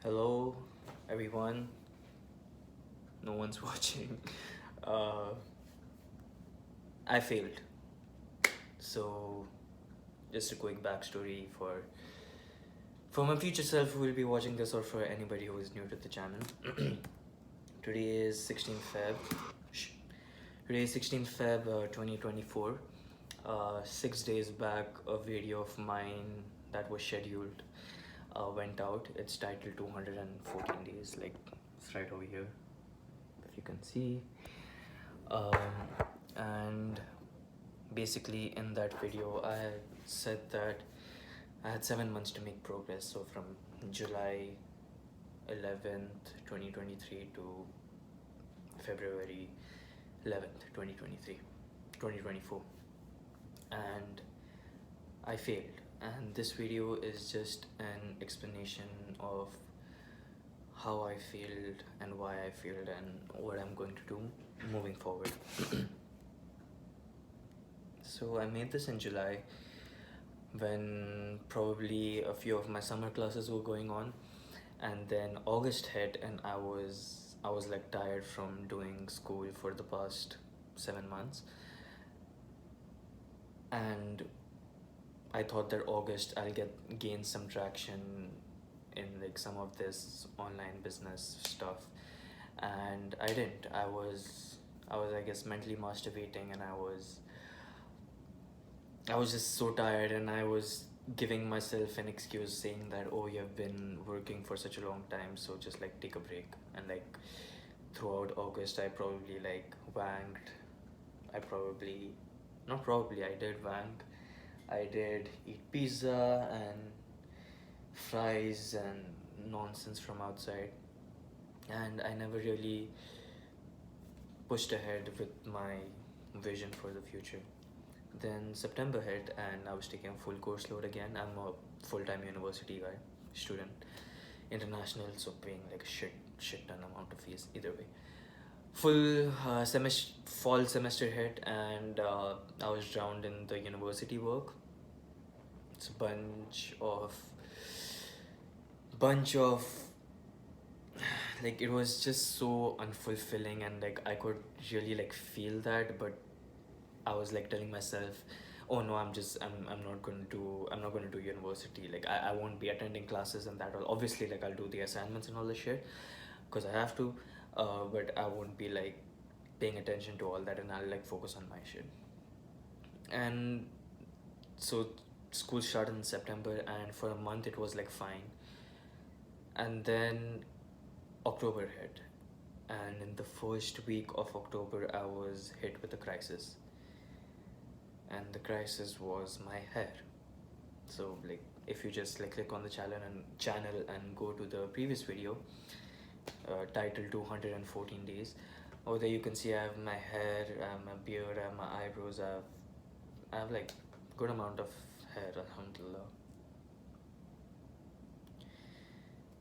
Hello, everyone. No one's watching. Uh, I failed. So, just a quick backstory for my future self who will be watching this, or for anybody who is new to the channel. Today is 16th Feb. Shh. Today is 16th Feb 2024. 6 days back, a video of mine that was scheduled went out. It's titled 214 days, like it's right over here, if you can see. And basically in that video I had said that I had 7 months to make progress, so from July 11th 2023 to February 11th 2024, and I failed. And this video is just an explanation of how I failed and why I failed and what I'm going to do moving forward. So I made this in July when probably a few of my summer classes were going on, and then August hit and I was like tired from doing school for the past 7 months, and I thought that August I'll gain some traction in like some of this online business stuff, and I didn't. I was I guess mentally masturbating, and I was just so tired, and I was giving myself an excuse saying that, oh, you have been working for such a long time, so just like take a break. And like throughout August I probably like wanked. I probably not probably I did wank. I did eat pizza and fries and nonsense from outside, and I never really pushed ahead with my vision for the future. Then September hit and I was taking a full course load again. I'm a full-time university guy, student, international, so paying like a shit ton amount of fees either way. Full fall semester hit, and I was drowned in the university work. It's a bunch of like, it was just so unfulfilling, and like I could really like feel that, but I was like telling myself, oh no, I'm not gonna do university. Like I won't be attending classes and that all. Obviously, like I'll do the assignments and all the shit because I have to, but I won't be like paying attention to all that, and I'll like focus on my shit. And so school started in September, and for a month it was like fine. And then October hit, and in the first week of October I was hit with a crisis, and the crisis was my hair. So like if you just like click on the channel and go to the previous video titled 214 days, over there you can see I have my hair, I have my beard, I have my eyebrows, I have like good amount of hair, alhamdulillah.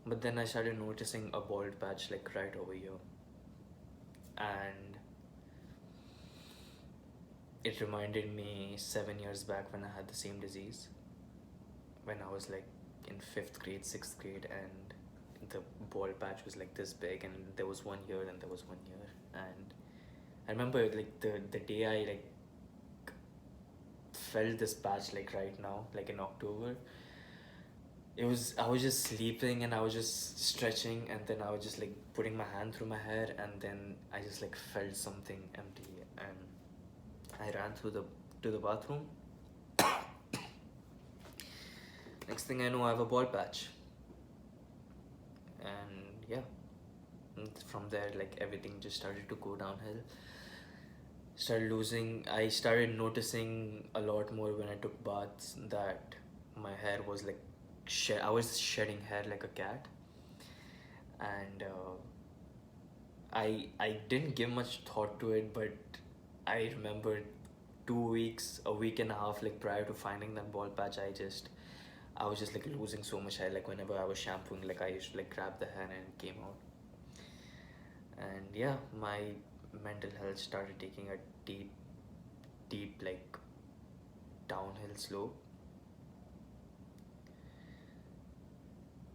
But then I started noticing a bald patch like right over here, and it reminded me 7 years back when I had the same disease, when I was like in 5th grade, 6th grade, and the bald patch was like this big, and there was 1 year and there was 1 year. And I remember like the day I like felt this patch like right now, like in October. I was just sleeping and I was just stretching, and then I was just like putting my hand through my hair, and then I just like felt something empty, and I ran to the bathroom. Next thing I know, I have a bald patch. And yeah, and from there like everything just started to go downhill. I started noticing a lot more when I took baths that my hair was like I was shedding hair like a cat. And I didn't give much thought to it, but I remember 2 weeks, a week and a half like prior to finding that bald patch, I was just like losing so much hair. Like whenever I was shampooing, like I used to like grab the hair and it came out. And yeah, my mental health started taking a deep like downhill slope.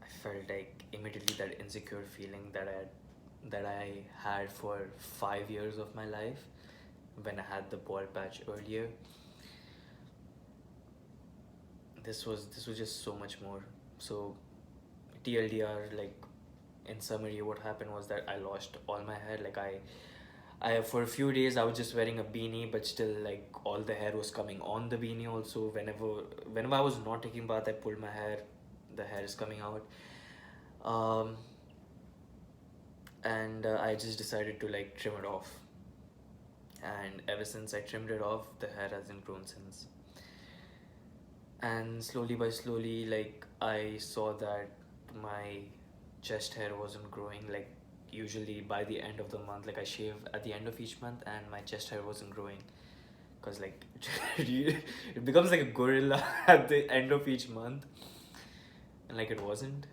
I felt like immediately that insecure feeling that I had for 5 years of my life when I had the bald patch earlier. This was just so much more. So TLDR, like in summary, what happened was that I lost all my hair. Like I for a few days I was just wearing a beanie, but still like all the hair was coming on the beanie also. Whenever I was not taking bath, I pulled my hair, the hair is coming out. Um, and I just decided to like trim it off. And ever since I trimmed it off, the hair hasn't grown since. And slowly by slowly, like I saw that my chest hair wasn't growing. Like usually by the end of the month, like I shave at the end of each month, and my chest hair wasn't growing because like it becomes like a gorilla at the end of each month, and like it wasn't.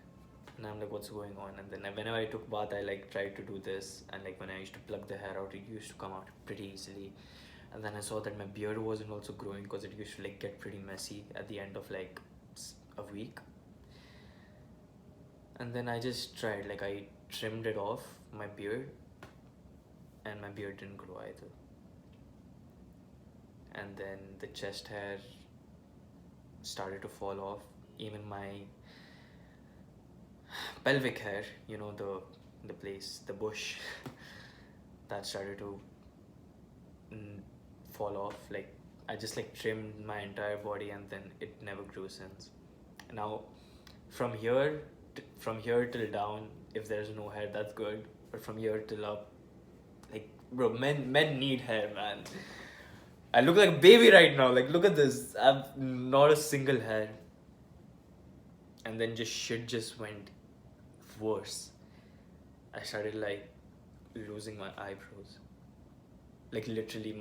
And I'm like, what's going on? And then whenever I took bath, I like tried to do this, and like when I used to pluck the hair out, it used to come out pretty easily. And then I saw that my beard wasn't also growing because it used to like get pretty messy at the end of like a week. And then I just tried, like I trimmed it off my beard, and my beard didn't grow either. And then the chest hair started to fall off. Even my pelvic hair, the place, the bush, that started to mm, fall off. Like I just like trimmed my entire body, and then it never grew since. Now, from here, from here till down, if there's no hair, that's good. But from here till up, like bro, men need hair, man. I look like a baby right now. Like look at this. I've not a single hair. And then just shit just went worse. I started like losing my eyebrows. Like literally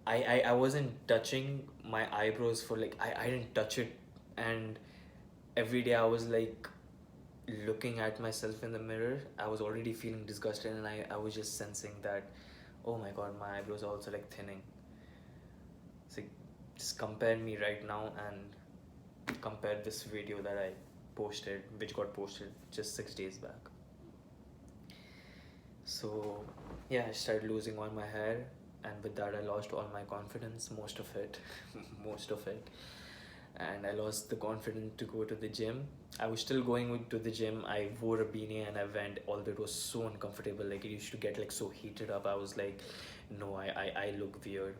I wasn't touching my eyebrows for like I didn't touch it, and every day I was like looking at myself in the mirror. I was already feeling disgusted, and I was just sensing that, oh my god, my eyebrows are also like thinning. It's like, just compare me right now and compare this video that I posted, which got posted just 6 days back. So yeah, I started losing all my hair, and with that I lost all my confidence, most of it. Most of it. And I lost the confidence to go to the gym. I was still going to the gym. I wore a beanie and I went, although it was so uncomfortable. Like it used to get like so heated up. I was like, no, I look weird,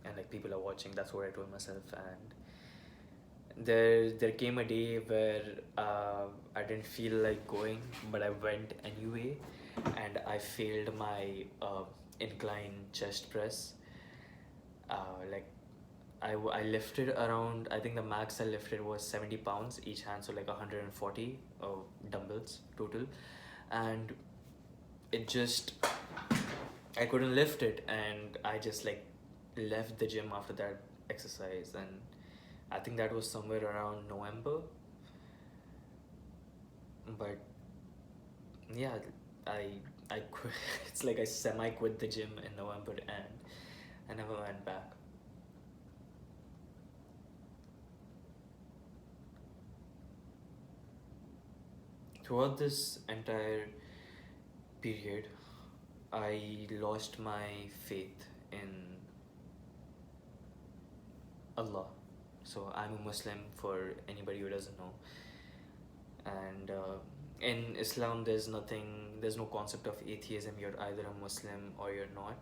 and like people are watching. That's what I told myself. And there came a day where I didn't feel like going, but I went anyway, and I failed my incline chest press. Like I lifted around, I think the max I lifted was 70 pounds each hand, so like 140 dumbbells total. And it just, I couldn't lift it, and I just like left the gym after that exercise. And I think that was somewhere around November. But yeah, I quit. It's like I semi quit the gym in November, and I never went back. Throughout this entire period, I lost my faith in Allah. So I'm a Muslim, for anybody who doesn't know. And in Islam, there's no concept of atheism. You're either a Muslim or you're not.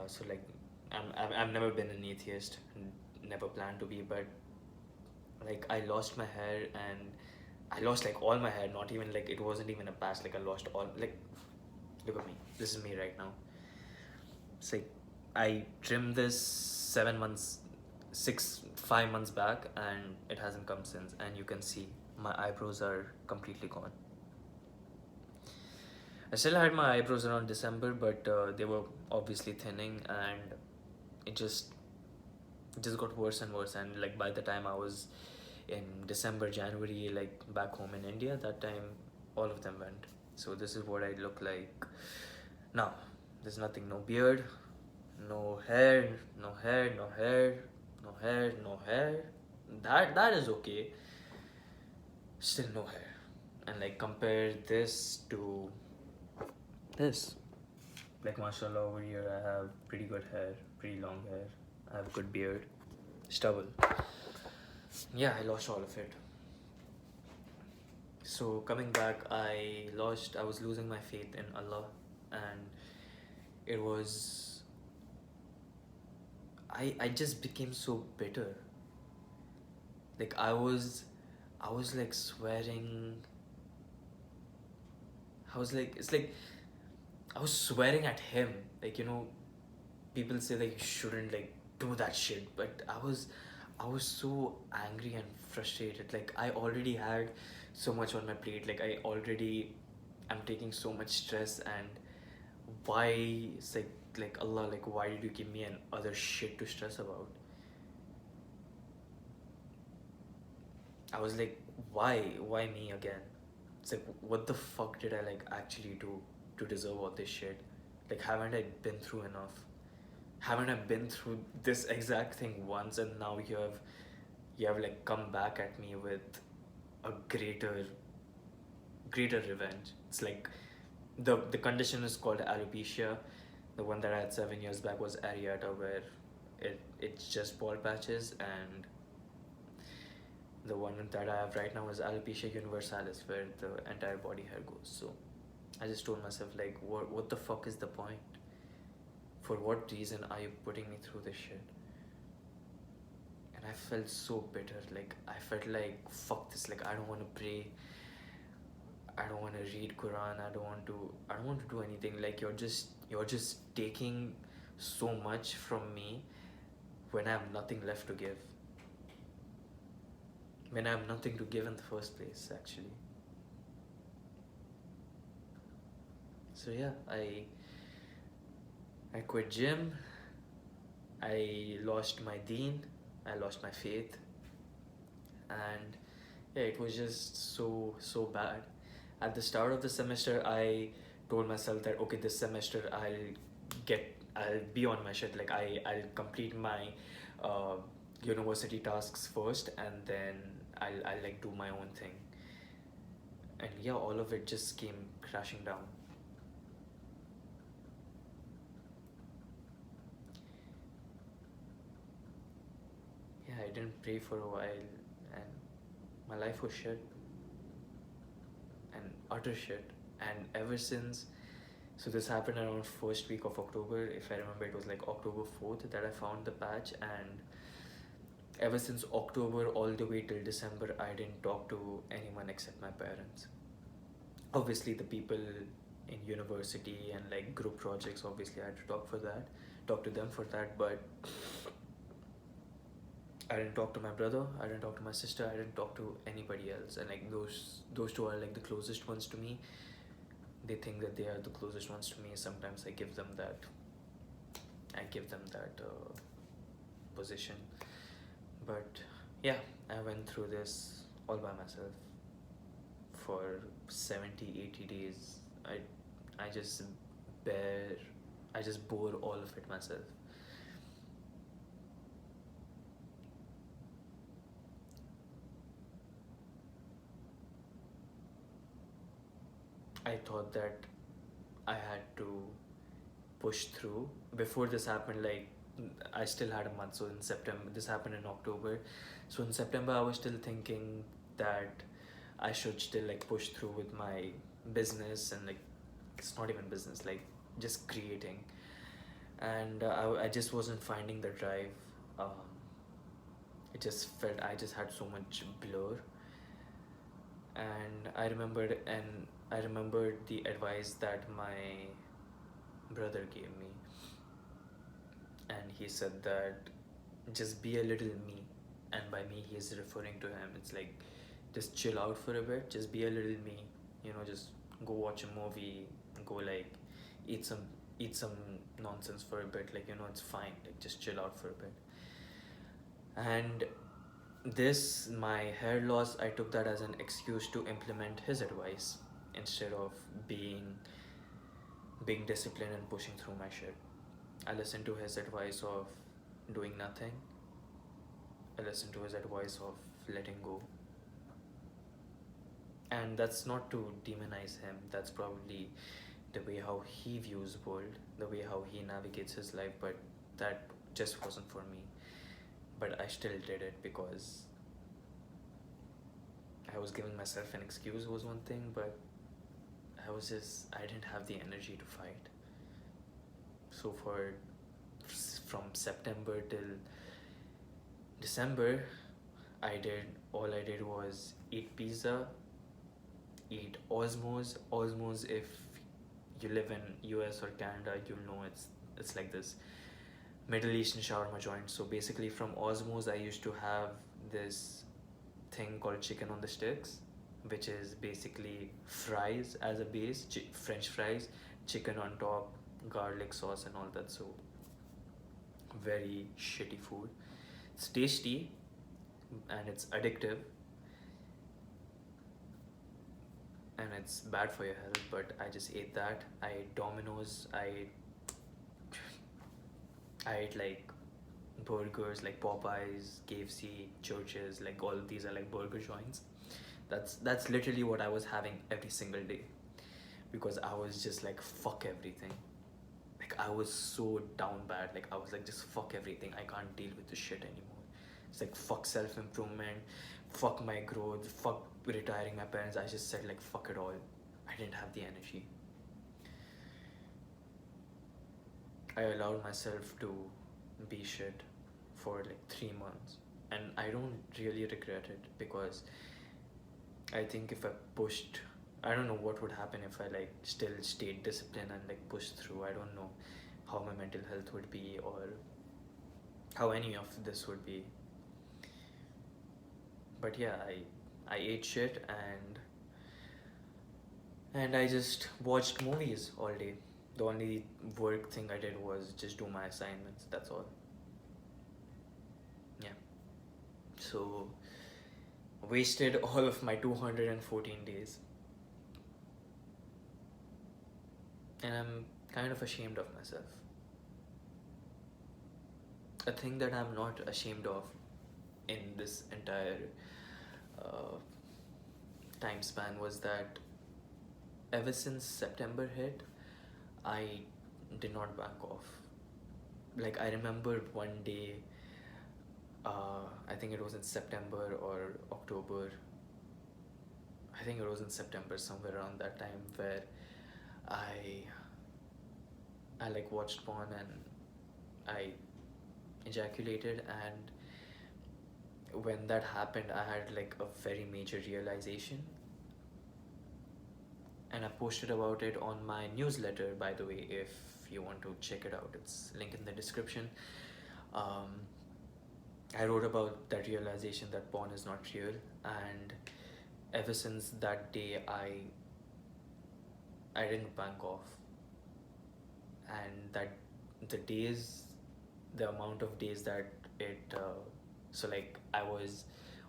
So like, I've never been an atheist, never planned to be, but like I lost my hair, and I lost like all my hair. Not even like, it wasn't even a patch. Like I lost all, like, look at me. This is me right now. It's like I trimmed this 7 months, 5 months back, and it hasn't come since. And you can see my eyebrows are completely gone. I still had my eyebrows around December, but they were obviously thinning, and it just got worse and worse. And like by the time I was in December, January, like back home in India, that time all of them went. So this is what I look like now. There's nothing, no beard, no hair, no hair, no hair, no hair, no hair. That is okay. still no hair. And like compare this to this. Like mashallah, over here I have pretty good hair, pretty long hair. I have good beard, stubble. Yeah, I lost all of it. So coming back, I was losing my faith in Allah, and it was, I just became so bitter. Like I was like swearing. I was like, it's like I was swearing at him. Like, people say like you shouldn't like do that shit, but I was so angry and frustrated. Like I already had so much on my plate. Like I already am taking so much stress, and why it's like Allah, like why did you give me an other shit to stress about? I was like, why me again? It's like, what the fuck did I like actually do to deserve all this shit? Like, haven't I been through enough? Haven't I been through this exact thing once, and now you have like come back at me with a greater revenge. It's like the condition is called alopecia. The one that I had 7 years back was areata, where it's just bald patches, and the one that I have right now is alopecia universalis, where the entire body hair goes. So I just told myself, like, what the fuck is the point? For what reason are you putting me through this shit? And I felt so bitter. Like I felt like, fuck this. Like I don't want to pray. I don't want to read Quran. I don't want to do anything. Like you're just taking so much from me when I have nothing left to give. When I have nothing to give in the first place, actually. So yeah, I quit gym. I lost my deen. I lost my faith, and yeah, it was just so bad. At the start of the semester, I told myself that okay, this semester I'll be on my shit. Like I'll complete my uh, university tasks first, and then I'll like do my own thing. And yeah, all of it just came crashing down. Yeah, I didn't pray for a while, and my life was shit and utter shit. And ever since, so this happened around first week of October. If I remember, it was like October 4th that I found the patch, and ever since October all the way till December, I didn't talk to anyone except my parents. Obviously, the people in university and like group projects, obviously I had to talk to them for that, but I didn't talk to my brother, I didn't talk to my sister, I didn't talk to anybody else. And like those two are like the closest ones to me. They think that they are the closest ones to me. Sometimes I give them that position. But yeah, I went through this all by myself for 70, 80 days. I just bear I just bore all of it myself. I thought that I had to push through. Before this happened, like I still had a month. So in September, this happened in October. So in September, I was still thinking that I should still like push through with my business, and like it's not even business, like just creating. And I just wasn't finding the drive. Um, it just felt I just had so much blur. And I remembered the advice that my brother gave me, and he said that just be a little me. And by me, he is referring to him. It's like just chill out for a bit, just be a little me, just go watch a movie, go like eat some eat some nonsense for a bit, like it's fine, like just chill out for a bit. And this, my hair loss, I took that as an excuse to implement his advice instead of being disciplined and pushing through my shit. I listened to his advice of doing nothing. I listened to his advice of letting go. And that's not to demonize him, that's probably the way how he views world, the way how he navigates his life, but that just wasn't for me. But I still did it because I was giving myself an excuse was one thing, but I didn't have the energy to fight. So from September till December, all I did was eat pizza, eat Osmos. Osmos, if you live in US or Canada, you'll know it's like this Middle Eastern shawarma joint. So basically from Osmos I used to have this thing called chicken on the sticks, which is basically fries as a base, French fries, chicken on top, garlic sauce and all that. So very shitty food. It's tasty and it's addictive and it's bad for your health, but I just ate that. I ate Domino's, I ate like burgers like Popeyes, KFC, Churches, like all of these are like burger joints. That's literally what I was having every single day because I was just like fuck everything. Like I was so down bad. Like I was like just fuck everything. I can't deal with this shit anymore. It's like fuck self improvement, fuck my growth, fuck retiring my parents. I just said like fuck it all. I didn't have the energy. I allowed myself to be shit for like 3 months, and I don't really regret it because I think if I pushed, I don't know what would happen if I like still stayed disciplined and like pushed through. I don't know how my mental health would be or how any of this would be. But yeah, I ate shit and I just watched movies all day. The only work thing I did was just do my assignments. That's all. Yeah. So wasted all of my 214 days. And I'm kind of ashamed of myself. A thing that I'm not ashamed of in this entire uh, time span was that ever since September hit, I did not back off. Like, I remember one day, I think it was in September or October. I think it was in September, somewhere around that time, where I I like watched porn and I ejaculated, and when that happened I had like a very major realization, and I posted about it on my newsletter, by the way. If you want to check it out, it's link in the description. um, I wrote about that realization that porn is not real, and ever since that day I didn't bank off. And that the days, the amount of days that it so like I was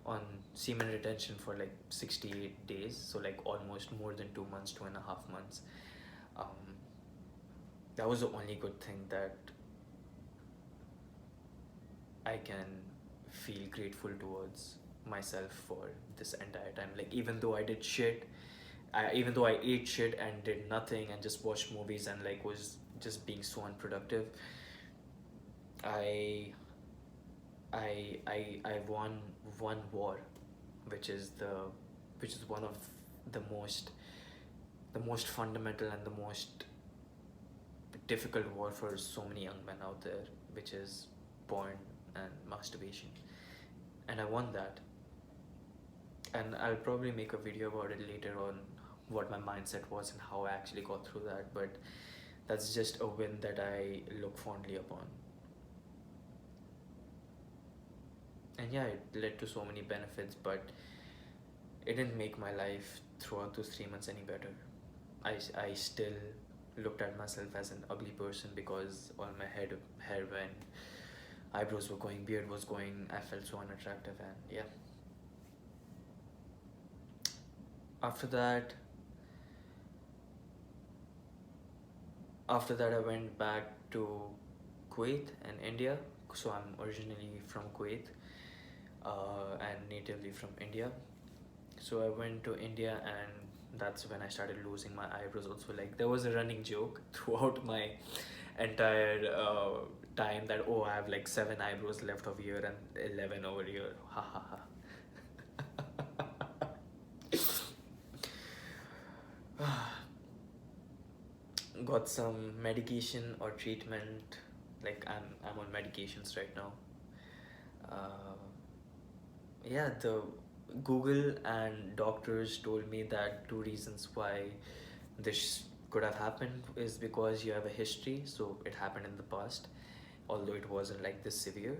on semen retention for like 68 days, so like almost more than 2 months, 2.5 months. um, that was the only good thing that I can feel grateful towards myself for this entire time. Like even though I did shit, even though I ate shit and did nothing and just watched movies and like was just being so unproductive, I I won one war, which is one of the most fundamental and the most difficult war for so many young men out there, which is porn and masturbation. And I won that. And I'll probably make a video about it later on, what my mindset was and how I actually got through that. But that's just a win that I look fondly upon. And yeah, it led to so many benefits, but it didn't make my life throughout those 3 months any better. I still looked at myself as an ugly person because all my hair went, eyebrows were going, beard was going, I felt so unattractive. And yeah, after that I went back to Kuwait and India. So I'm originally from Kuwait, and natively from India. So I went to India, and that's when I started losing my eyebrows. Also, like there was a running joke throughout my entire time that, oh, I have like 7 eyebrows left over here and 11 over here. Ha ha ha. Got some medication or treatment. Like I'm on medications right now. Uh, yeah, the Google and doctors told me that two reasons why this could have happened is because you have a history, so it happened in the past, although it wasn't like this severe.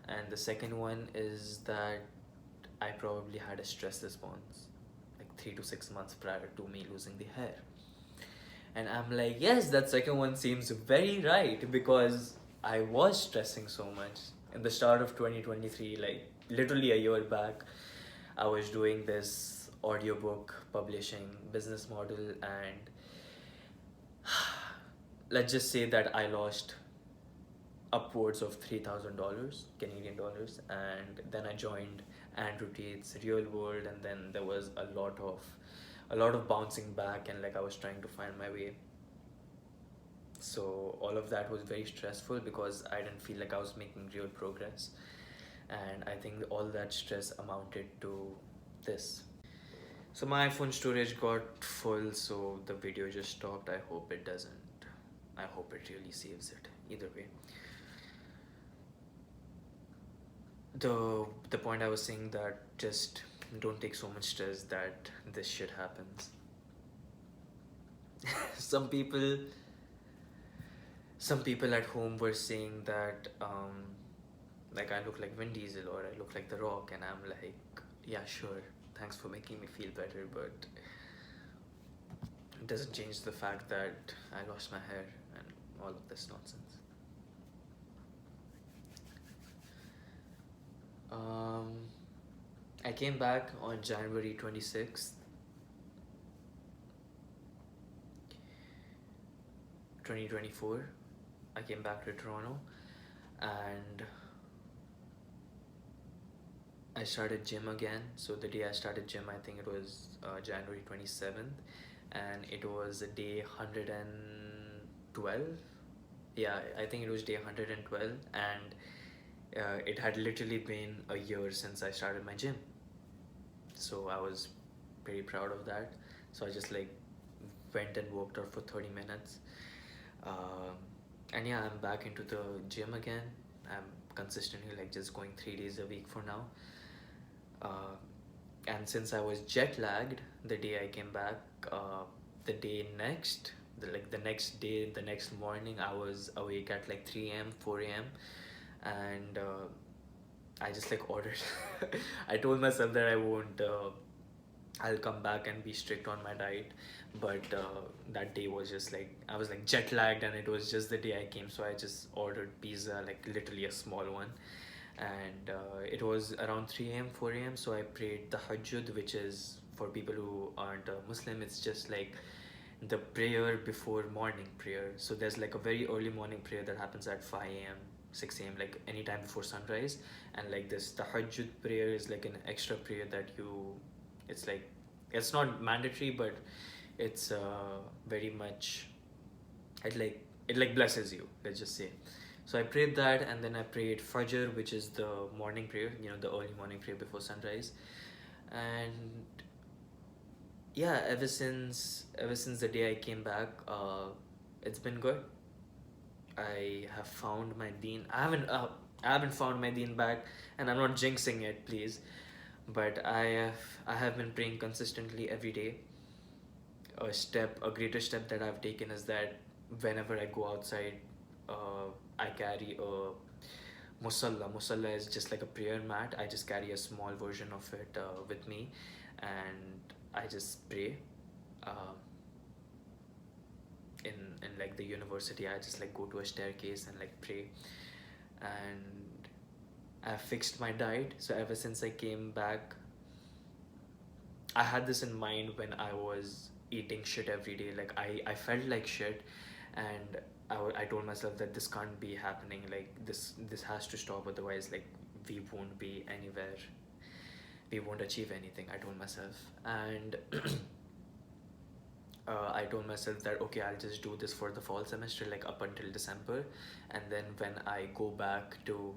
And the second one is that I probably had a stress response like 3 to 6 months prior to me losing the hair. And I'm like, yes, that second one seems very right because I was stressing so much. In the start of 2023, like literally a year back, I was doing this audiobook publishing business model, and let's just say that I lost upwards of $3,000 Canadian dollars, and then I joined Andrew Tate's Real World, and then there was a lot of bouncing back, and like I was trying to find my way. So all of that was very stressful because I didn't feel like I was making real progress, and I think all that stress amounted to this. So my iPhone storage got full, so the video just stopped. I hope it doesn't. I hope it really saves it. Either way. The point I was saying, that just don't take so much stress that this shit happens. some people some people at home were saying that like I look like Vin Diesel or I look like The Rock, and I'm like, yeah, sure, thanks for making me feel better, but it doesn't change the fact that I lost my hair and all of this nonsense. Um, I came back on January 26th, 2024. I came back to Toronto, and I started gym again. So the day I started gym, I think it was January 27th, and it was a day 112. Yeah, I think it was day 112, and it had literally been a year since I started my gym. So I was pretty proud of that. So I just like went and worked out for 30 minutes. Um, and yeah, I'm back into the gym again. I'm consistently like just going 3 days a week for now. Uh, and since I was jet lagged the day I came back, the day next, the next day, the next morning, I was awake at like 3 a.m., 4 a.m., and I just like ordered. I told myself that I won't. I'll come back and be strict on my diet, but that day was just like I was like jet lagged, and it was just the day I came, so I just ordered pizza, like literally a small one, and it was around 3 a.m., 4 a.m. So I prayed the Hajjud, which is for people who aren't Muslim. It's just like the prayer before morning prayer. So there's like a very early morning prayer that happens at 5 a.m., 6 a.m., like anytime before sunrise, and like this tahajjud prayer is like an extra prayer that you, it's like, it's not mandatory, but it's very much, it like blesses you, let's just say. So I prayed that, and then I prayed Fajr, which is the morning prayer, the early morning prayer before sunrise. And yeah, ever since the day I came back, it's been good. I have found my deen. I haven't found my deen back, and I'm not jinxing it, please. But I have been praying consistently every day. A greater step that I've taken is that whenever I go outside, I carry a musalla. Musalla is just like a prayer mat. I just carry a small version of it with me, and I just pray. Um, in like the university, I just like go to a staircase and like pray. And I fixed my diet. So ever since I came back, I had this in mind when I was eating shit every day. Like I felt like shit, and I told myself that this can't be happening. Like this has to stop, otherwise like we won't be anywhere we won't achieve anything, I told myself. And I told myself that okay, I'll just do this for the fall semester, like up until December, and then when I go back to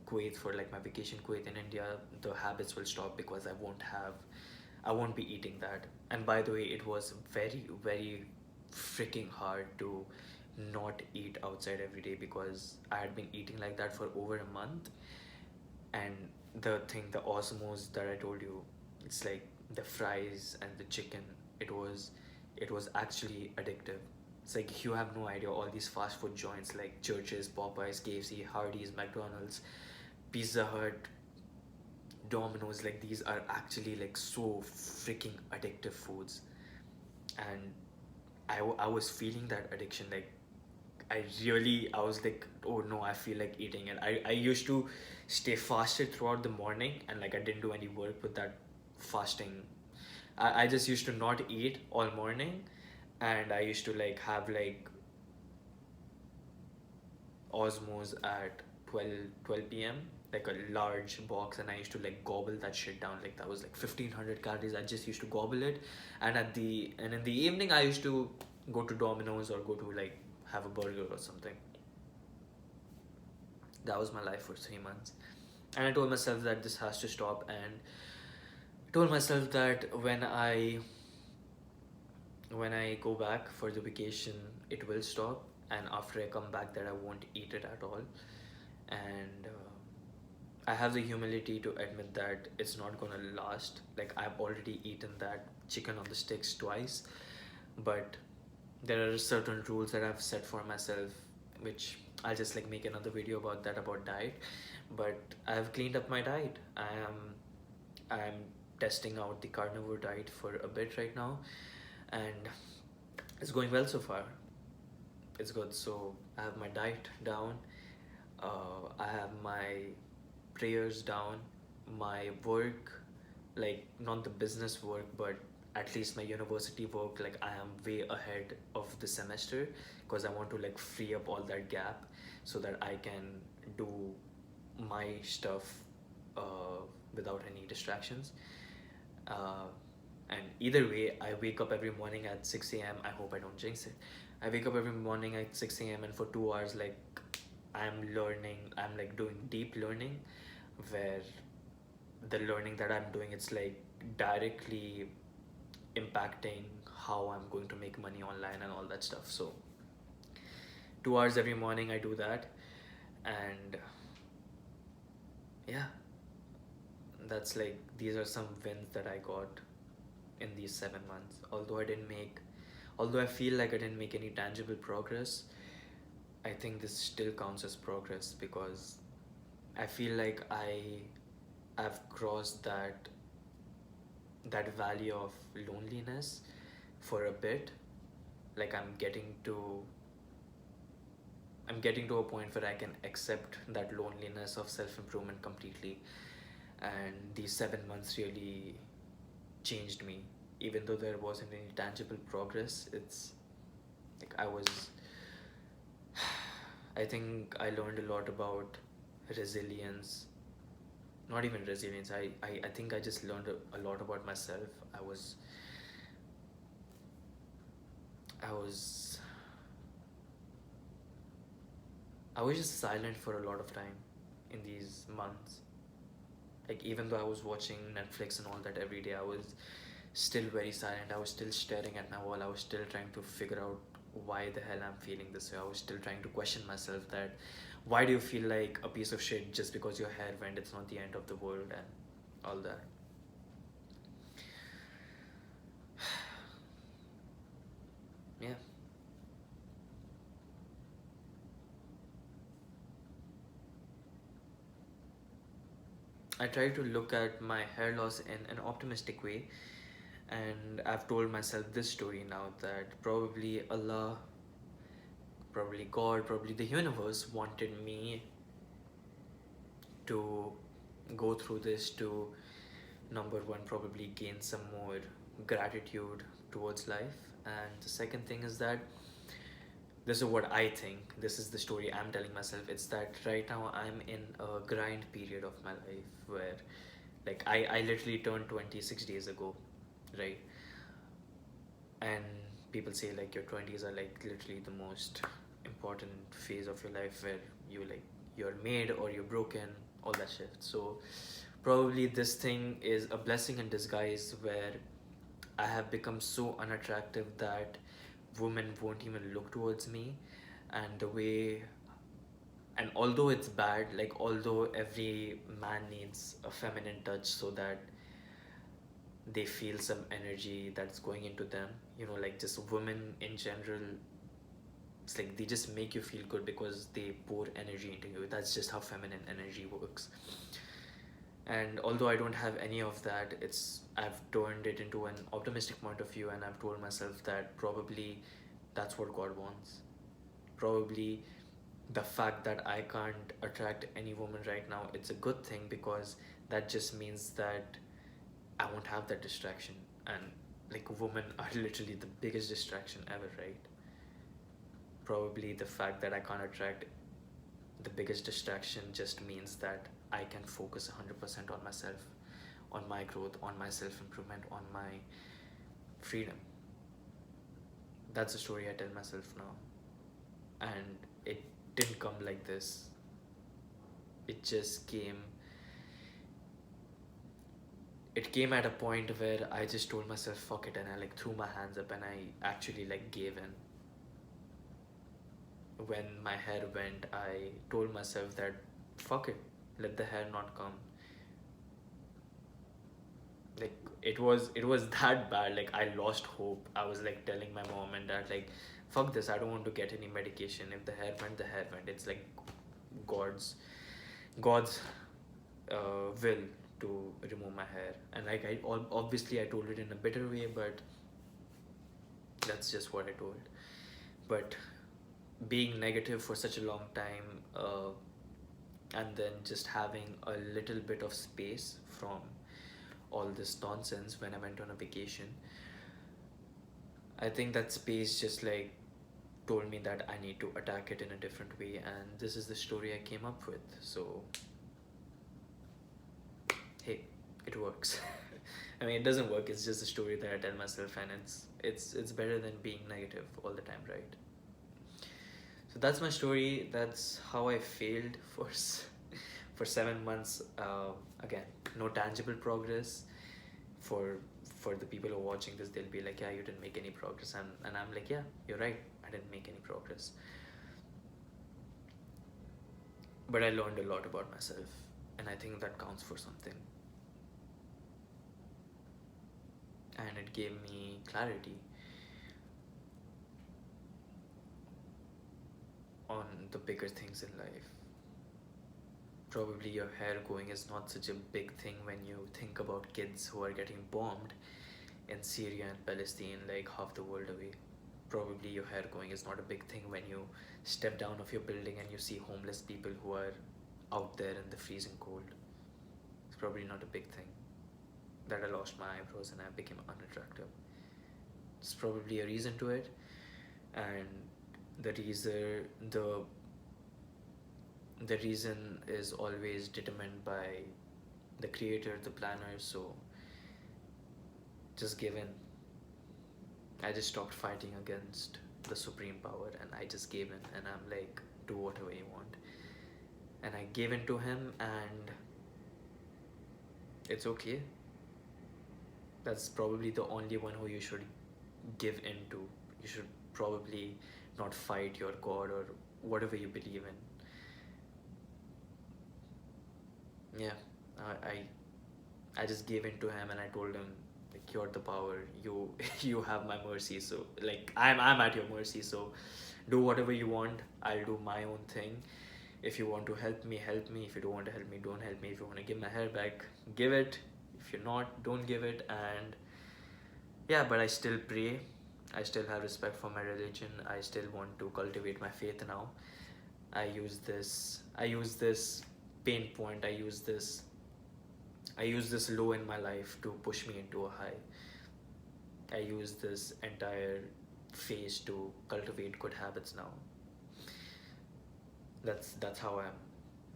Kuwait for like my vacation, Kuwait in India, the habits will stop because I won't be eating that. And by the way, it was very, very freaking hard to not eat outside every day because I had been eating like that for over a month. And the osmos that I told you, it's like the fries and the chicken. It was actually addictive. It's like you have no idea, all these fast food joints like Church's, Popeyes, KFC, Hardee's, McDonald's, Pizza Hut, Domino's, like these are actually like so freaking addictive foods. And I was feeling that addiction, like I was like, oh no, I feel like eating it. I used to stay fasted throughout the morning, and like I didn't do any work with that fasting. I just used to not eat all morning, and I used to like have like osmos at 12 p.m., like a large box, and I used to like gobble that shit down. Like that was like 1,500 calories. I just used to gobble it. And in the evening I used to go to Domino's or go to like have a burger or something. That was my life for 3 months. And I told myself that this has to stop, and told myself that when I go back for the vacation, it will stop, and after I come back, that I won't eat it at all. And I have the humility to admit that it's not gonna last. Like I've already eaten that chicken on the sticks twice, but there are certain rules that I've set for myself, which I'll just like make another video about that, about diet. But I've cleaned up my diet. I'm testing out the carnivore diet for a bit right now, and it's going well so far. It's good. So I have my diet down. I have my prayers down, my work, like not the business work, but at least my university work, like I am way ahead of the semester because I want to like free up all that gap so that I can do my stuff without any distractions. uh, and either way, I wake up every morning at 6 a.m. I hope I don't jinx it. I wake up every morning at 6 a.m., and for 2 hours, like I'm learning, I'm like doing deep learning, where the learning that I'm doing, it's like directly impacting how I'm going to make money online and all that stuff. So 2 hours every morning I do that. And yeah, that's like, these are some wins that I got in these 7 months. Although I feel like I didn't make any tangible progress, I think this still counts as progress because I feel like I've crossed that valley of loneliness for a bit. Like I'm getting to a point where I can accept that loneliness of self-improvement completely. And these 7 months really changed me. Even though there wasn't any tangible progress, it's like I think I learned a lot about resilience. Not even resilience. I think I just learned a lot about myself. I was I was just silent for a lot of time in these months. Like even though I was watching Netflix and all that every day, I was still very silent. I was still staring at my wall. I was still trying to figure out why the hell I'm feeling this way. I was still trying to question myself that why do you feel like a piece of shit just because your hair went? It's not the end of the world and all that. Yeah. I try to look at my hair loss in an optimistic way, and I've told myself this story now that probably Allah, probably God, probably the universe wanted me to go through this to, number one, probably gain some more gratitude towards life. And the second thing is that this is what I think, this is the story I'm telling myself. It's that right now I'm in a grind period of my life where Like I literally turned 26 days ago, right? And people say like your 20s are like literally the most important phase of your life where you like you're made or you're broken, all that shit. So probably this thing is a blessing in disguise where I have become so unattractive that women won't even look towards me. And the way, and although it's bad, like although every man needs a feminine touch so that they feel some energy that's going into them, like just women in general, it's like they just make you feel good because they pour energy into you. That's just how feminine energy works. And although I don't have any of that, I've turned it into an optimistic point of view, and I've told myself that probably that's what God wants. Probably the fact that I can't attract any woman right now, it's a good thing, because that just means that I won't have that distraction. And like women are literally the biggest distraction ever, right? Probably the fact that I can't attract the biggest distraction just means that I can focus 100% on myself, on my growth, on my self improvement, on my freedom. That's the story I tell myself now. And it didn't come like this, it just came. It came at a point where I just told myself fuck it, and I like threw my hands up and I actually like gave in. When my hair went, I told myself that fuck it, let the hair not come. Like it was that bad. Like I lost hope. I was like telling my mom and dad like fuck this, I don't want to get any medication. If the hair went, the hair went. It's like god's will to remove my hair. And like obviously I told it in a bitter way, but that's just what I told. But being negative for such a long time, and then just having a little bit of space from all this nonsense when I went on a vacation, I think that space just like told me that I need to attack it in a different way, and this is the story I came up with. So hey, it works. I mean, it doesn't work. It's just a story that I tell myself, and it's better than being negative all the time, right? So that's my story. That's how I failed for for 7 months. Again, no tangible progress. For for the people who are watching this, they'll be like, yeah, you didn't make any progress, and I'm like, yeah, you're right, I didn't make any progress, but I learned a lot about myself, and I think that counts for something. And it gave me clarity on the bigger things in life. Probably your hair going is not such a big thing when you think about kids who are getting bombed in Syria and Palestine, like half the world away. Probably your hair going is not a big thing when you step down of your building and you see homeless people who are out there in the freezing cold. It's probably not a big thing that I lost my eyebrows and I became unattractive. It's probably a reason to it, and the reason the reason is always determined by the creator, the planner. So just give in. I just stopped fighting against the supreme power and I just gave in, and I'm like, do whatever you want. And I gave in to him, and it's okay. That's probably the only one who you should give in to. You should probably not fight your God or whatever you believe in. Yeah, I just gave in to him, and I told him like, you're the power. You you have my mercy. So like I'm at your mercy. So do whatever you want. I'll do my own thing. If you want to help me, help me. If you don't want to help me, don't help me. If you want to give my hair back, give it. If you're not, don't give it. And yeah, but I still pray. I still have respect for my religion. I still want to cultivate my faith now. I use this pain point. I use this low in my life to push me into a high. I use this entire phase to cultivate good habits now. That's how I'm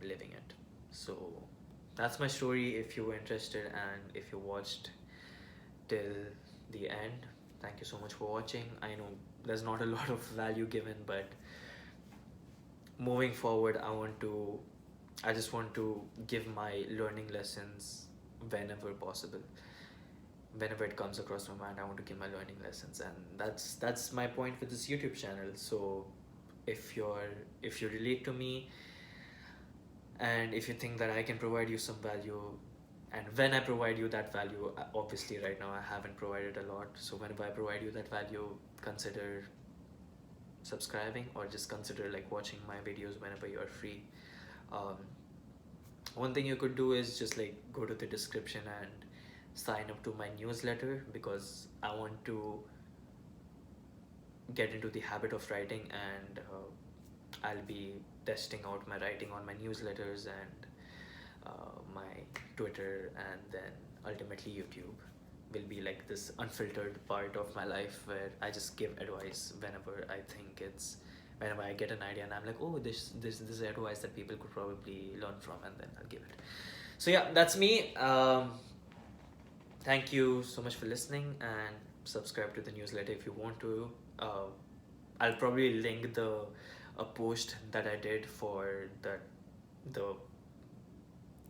living it. So that's my story. If you were interested and if you watched till the end, thank you so much for watching. I know there's not a lot of value given, but moving forward, I just want to give my learning lessons whenever possible. Whenever it comes across my mind, I want to give my learning lessons, and that's my point with this YouTube channel. So if you relate to me, and if you think that I can provide you some value, and when I provide you that value, obviously right now I haven't provided a lot, so whenever I provide you that value, consider subscribing, or just consider like watching my videos whenever you're free. um, One thing you could do is just like go to the description and sign up to my newsletter, because I want to get into the habit of writing, and I'll be testing out my writing on my newsletters and my Twitter, and then ultimately YouTube will be like this unfiltered part of my life where I just give advice whenever I get an idea and I'm like, oh, this is advice that people could probably learn from, and then I'll give it. So yeah, that's me. Thank you so much for listening, and subscribe to the newsletter if you want to. Uh, I'll probably link the a post that I did for the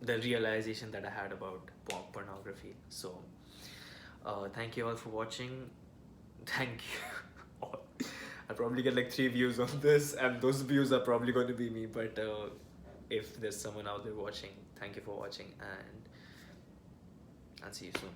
the realization that I had about pornography. So thank you all for watching. Thank you all. I'll probably get like 3 views on this, and those views are probably going to be me. But if there's someone out there watching, thank you for watching, and I'll see you soon.